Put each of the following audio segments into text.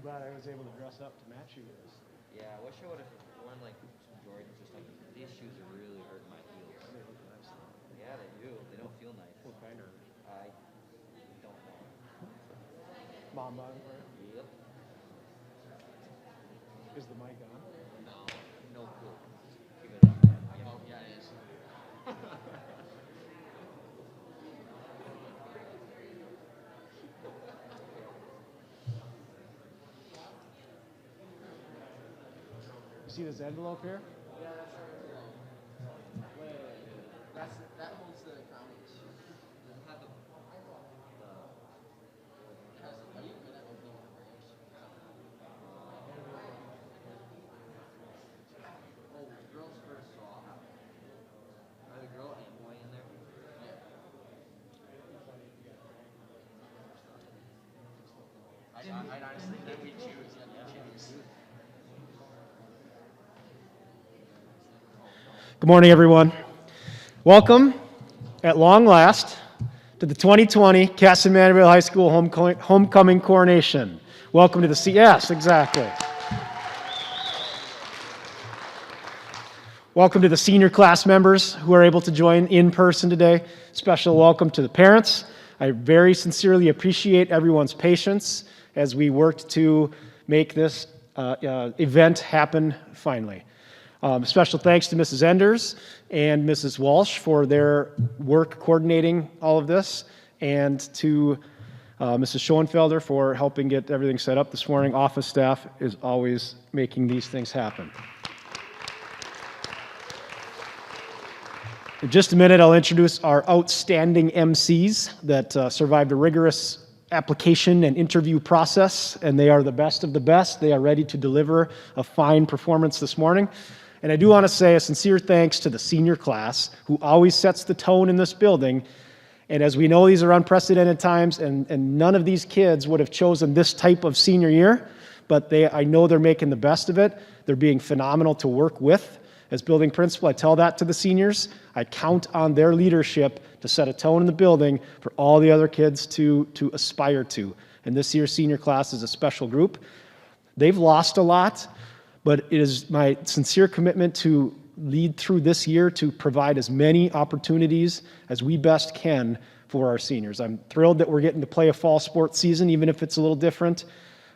I'm glad I was able to dress up to match you guys. Yeah, I wish I would have worn like some Jordans or something. These shoes are really hurting my heels. They look nice. Yeah, they do. They don't feel nice. What kind are they? I don't know. Mom bottom for you? Yep. Is the mic on? No, no clue. Give it up. Oh, yeah, it is. You see this envelope here? Yeah, that's our envelope. That holds the crowns. Does it have the Are you good at opening prayers? Oh, girls first, so I'll have it. are the girl and boy in there? Yeah. I'd honestly think we choose. Good morning, everyone. Welcome, at long last, to the 2020 Casson Mandeville High School Homecoming Coronation. Welcome to the yes, exactly. Welcome to the senior class members who are able to join in person today. Special welcome to the parents. I very sincerely appreciate everyone's patience as we worked to make this event happen finally. Special thanks to Mrs. Enders and Mrs. Walsh for their work coordinating all of this, and to Mrs. Schoenfelder for helping get everything set up this morning. Office staff is always making these things happen. In just a minute, I'll introduce our outstanding MCs that survived a rigorous application and interview process, and they are the best of the best. They are ready to deliver a fine performance this morning. And I do want to say a sincere thanks to the senior class, who always sets the tone in this building. And as we know, these are unprecedented times, and none of these kids would have chosen this type of senior year, but I know they're making the best of it. They're being phenomenal to work with. As building principal, I tell that to the seniors. I count on their leadership to set a tone in the building for all the other kids to aspire to. And this year's senior class is a special group. They've lost a lot, but it is my sincere commitment to lead through this year to provide as many opportunities as we best can for our seniors. I'm thrilled that we're getting to play a fall sports season, even if it's a little different.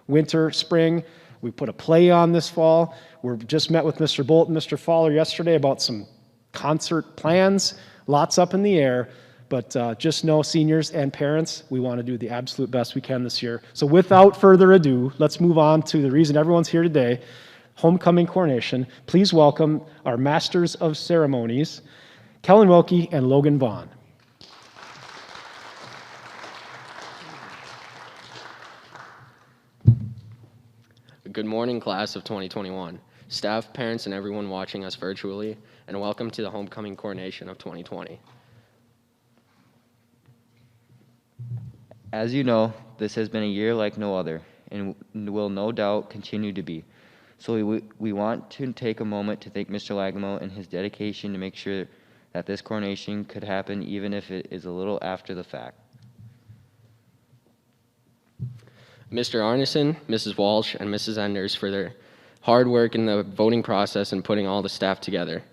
Winter, spring, we put a play on this fall. We've just met with Mr. Bolt and Mr. Fowler yesterday about some concert plans. Lots up in the air, but just know, seniors and parents, we want to do the absolute best we can this year. So without further ado, let's move on to the reason everyone's here today, Homecoming Coronation. Please welcome our Masters of Ceremonies, Kellen Wilkie and Logan Vaughn. Good morning, class of 2021, staff, parents, and everyone watching us virtually, and welcome to the Homecoming Coronation of 2020. As you know, this has been a year like no other, and will no doubt continue to be. So we want to take a moment to thank Mr. Lagamo and his dedication to make sure that this coronation could happen, even if it is a little after the fact. Mr. Arneson, Mrs. Walsh, and Mrs. Enders for their hard work in the voting process and putting all the staff together.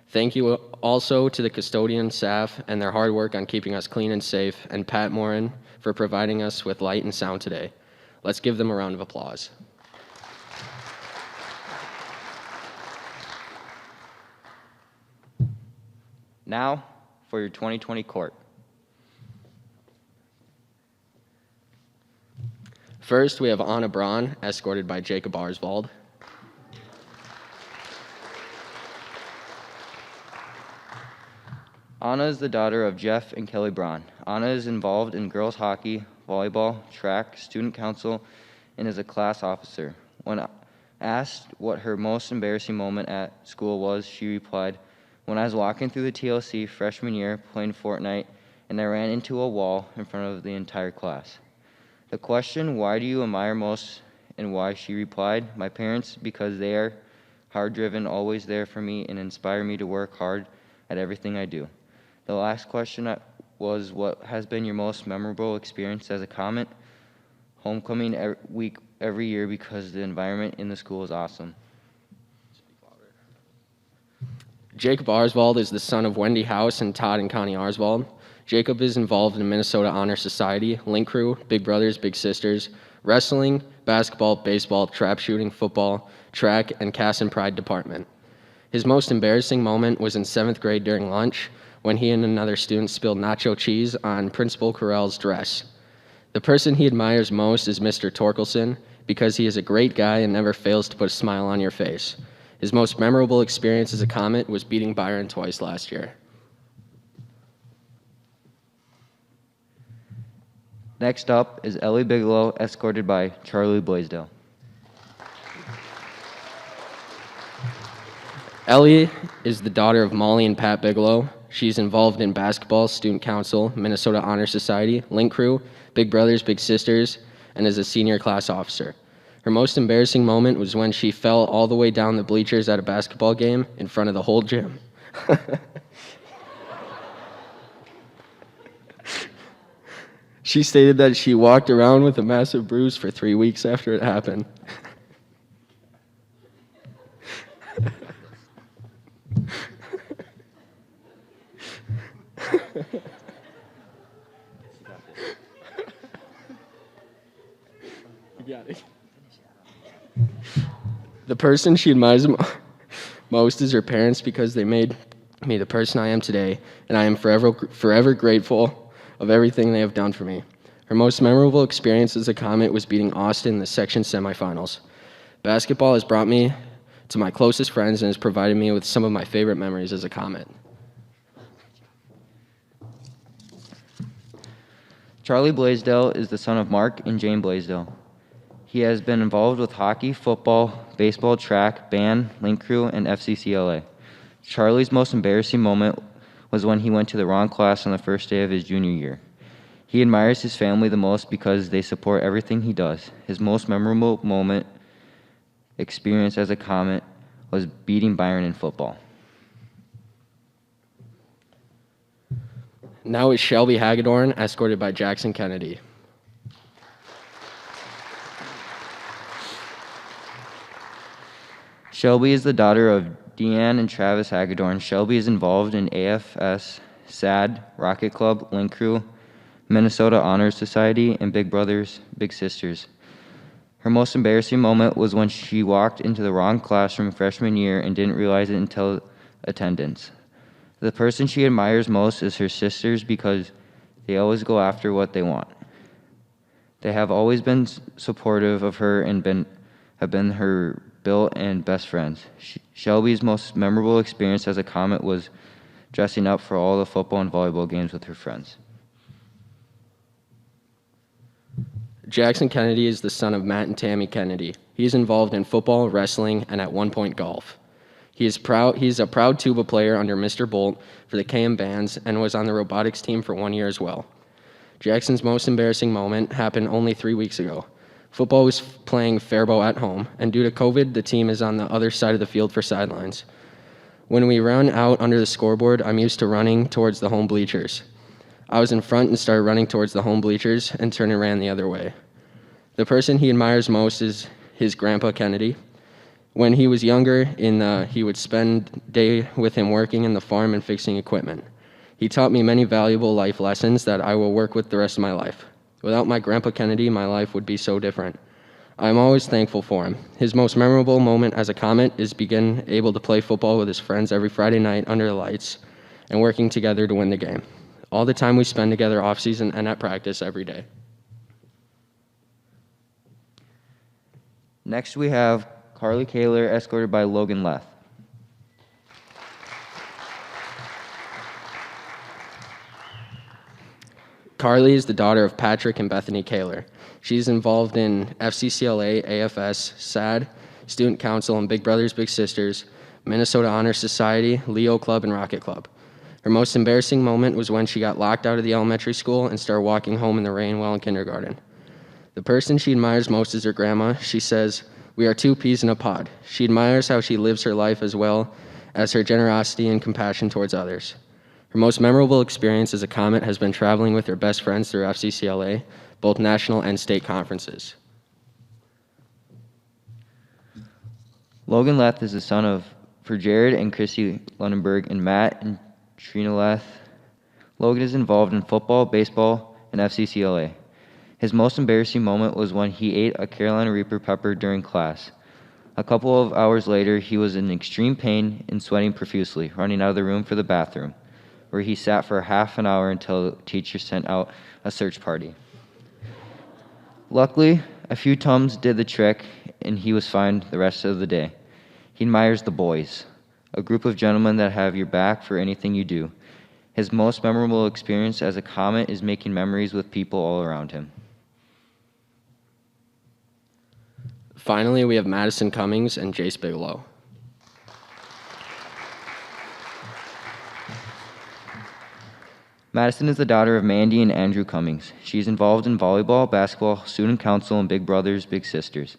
Thank you also to the custodian staff and their hard work on keeping us clean and safe, and Pat Morin for providing us with light and sound today. Let's give them a round of applause. Now for your 2020 court. First, we have Anna Braun, escorted by Jacob Arsvald. Anna is the daughter of Jeff and Kelly Braun. Anna is involved in girls hockey, volleyball, track, student council, and is a class officer. When asked what her most embarrassing moment at school was, she replied, "When I was walking through the TLC freshman year playing Fortnite, and I ran into a wall in front of the entire class." The question, "Why do you admire most and why?" she replied, "My parents, because they are hard-driven, always there for me, and inspire me to work hard at everything I do." The last question was, "What has been your most memorable experience?" As a comment, homecoming week every year because the environment in the school is awesome. Jacob Arswald is the son of Wendy House and Todd and Connie Arswald. Jacob is involved in Minnesota Honor Society, Link Crew, Big Brothers Big Sisters, wrestling, basketball, baseball, trap shooting, football, track, and Cass and Pride department. His most embarrassing moment was in 7th grade during lunch when he and another student spilled nacho cheese on Principal Carell's dress. The person he admires most is Mr. Torkelson because he is a great guy and never fails to put a smile on your face. His most memorable experience as a Comet was beating Byron twice last year. Next up is Ellie Bigelow, escorted by Charlie Blaisdell. Ellie is the daughter of Molly and Pat Bigelow. She's involved in basketball, student council, Minnesota Honor Society, Link Crew, Big Brothers Big Sisters, and is a senior class officer. Her most embarrassing moment was when she fell all the way down the bleachers at a basketball game in front of the whole gym. She stated that she walked around with a massive bruise for 3 weeks after it happened. You got it. The person she admires most is her parents because they made me the person I am today, and I am forever grateful of everything they have done for me. Her most memorable experience as a Comet was beating Austin in the section semifinals. Basketball has brought me to my closest friends and has provided me with some of my favorite memories as a Comet. Charlie Blaisdell is the son of Mark and Jane Blaisdell. He has been involved with hockey, football, baseball, track, band, Link Crew, and FCCLA. Charlie's most embarrassing moment was when he went to the wrong class on the first day of his junior year. He admires his family the most because they support everything he does. His most memorable moment experience as a Comet was beating Byron in football. Now is Shelby Hagedorn, escorted by Jackson Kennedy. Shelby is the daughter of Deanne and Travis Hagedorn. Shelby is involved in AFS, SAD, Rocket Club, Link Crew, Minnesota Honor Society, and Big Brothers Big Sisters. Her most embarrassing moment was when she walked into the wrong classroom freshman year and didn't realize it until attendance. The person she admires most is her sisters because they always go after what they want. They have always been supportive of her and have been her built and best friends. Shelby's most memorable experience as a Comet was dressing up for all the football and volleyball games with her friends. Jackson Kennedy is the son of Matt and Tammy Kennedy. He is involved in football, wrestling, and at one point golf. He's a proud tuba player under Mr. Bolt for the KM Bands and was on the robotics team for 1 year as well. Jackson's most embarrassing moment happened only 3 weeks ago. Football was playing Faribault at home, and due to COVID, the team is on the other side of the field for sidelines. When we run out under the scoreboard, I'm used to running towards the home bleachers. I was in front and started running towards the home bleachers and turned and ran the other way. The person he admires most is his grandpa Kennedy. When he was younger, he would spend day with him working in the farm and fixing equipment. He taught me many valuable life lessons that I will work with the rest of my life. Without my grandpa Kennedy, my life would be so different. I am always thankful for him. His most memorable moment as a Comet is being able to play football with his friends every Friday night under the lights and working together to win the game. All the time we spend together off-season and at practice every day. Next we have Carly Kaler, escorted by Logan Leth. Carly is the daughter of Patrick and Bethany Kaler. She's involved in FCCLA, AFS, SAD, Student Council, and Big Brothers Big Sisters, Minnesota Honor Society, Leo Club, and Rocket Club. Her most embarrassing moment was when she got locked out of the elementary school and started walking home in the rain while in kindergarten. The person she admires most is her grandma. She says, "We are two peas in a pod." She admires how she lives her life as well as her generosity and compassion towards others. Her most memorable experience as a Comet has been traveling with her best friends through FCCLA, both national and state conferences. Logan Leth is the son of for Jared and Chrissy Lundenberg and Matt and Trina Leth. Logan is involved in football, baseball, and FCCLA. His most embarrassing moment was when he ate a Carolina Reaper pepper during class. A couple of hours later, he was in extreme pain and sweating profusely, running out of the room for the bathroom, where he sat for half an hour until the teacher sent out a search party. Luckily, a few Tums did the trick, and he was fine the rest of the day. He admires the boys, a group of gentlemen that have your back for anything you do. His most memorable experience as a Comet is making memories with people all around him. Finally, we have Madison Cummings and Jace Bigelow. Madison is the daughter of Mandy and Andrew Cummings. She is involved in volleyball, basketball, student council, and Big Brothers Big Sisters.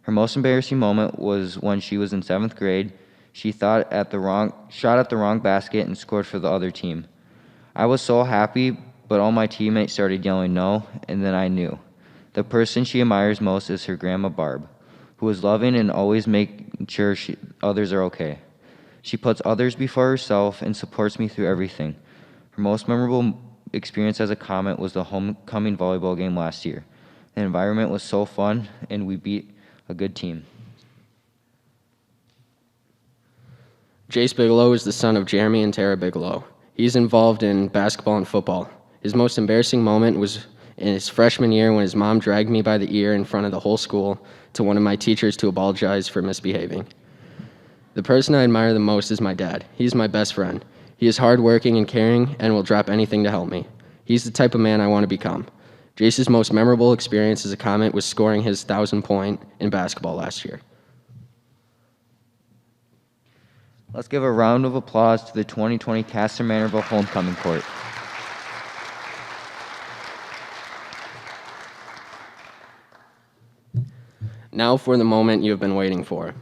Her most embarrassing moment was when she was in 7th grade. She shot at the wrong basket and scored for the other team. I was so happy, but all my teammates started yelling no, and then I knew. The person she admires most is her grandma Barb, who is loving and always making sure others are okay. She puts others before herself and supports me through everything. Her most memorable experience as a Comet was the homecoming volleyball game last year. The environment was so fun, and we beat a good team. Jace Bigelow is the son of Jeremy and Tara Bigelow. He's involved in basketball and football. His most embarrassing moment was in his freshman year when his mom dragged me by the ear in front of the whole school to one of my teachers to apologize for misbehaving. The person I admire the most is my dad. He's my best friend. He is hardworking and caring and will drop anything to help me. He's the type of man I want to become. Jace's most memorable experience as a Comet was scoring his 1,000-point in basketball last year. Let's give a round of applause to the 2020 Castor Manorville Homecoming Court. Now for the moment you have been waiting for.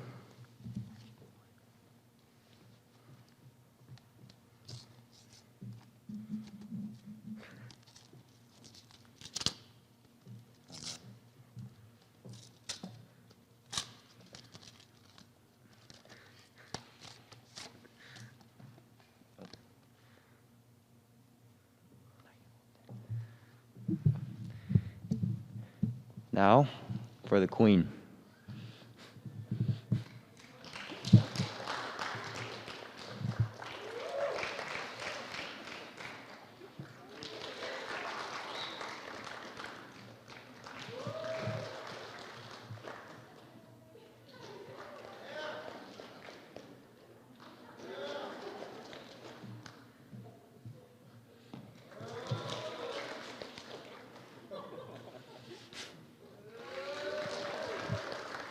Now for the Queen.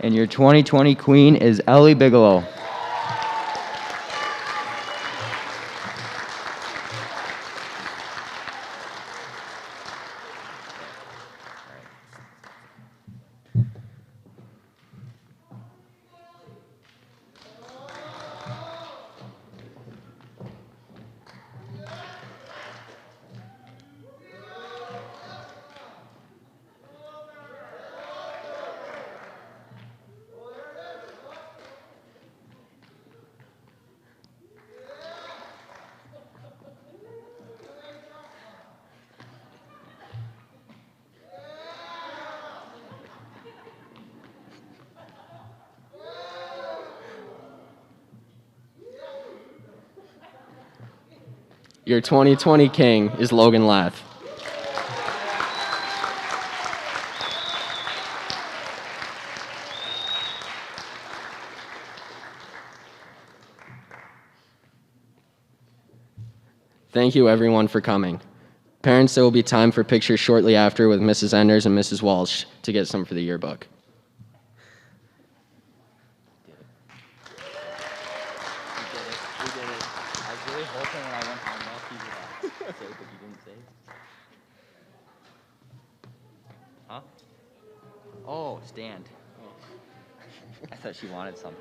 And your 2020 Queen is Ellie Bigelow. Your 2020 King is Logan Lath. Thank you everyone for coming. Parents, there will be time for pictures shortly after with Mrs. Enders and Mrs. Walsh to get some for the yearbook. We did it. I was really hoping when I went home last you would say, but you didn't say. Huh? Oh, stand. I thought she wanted something.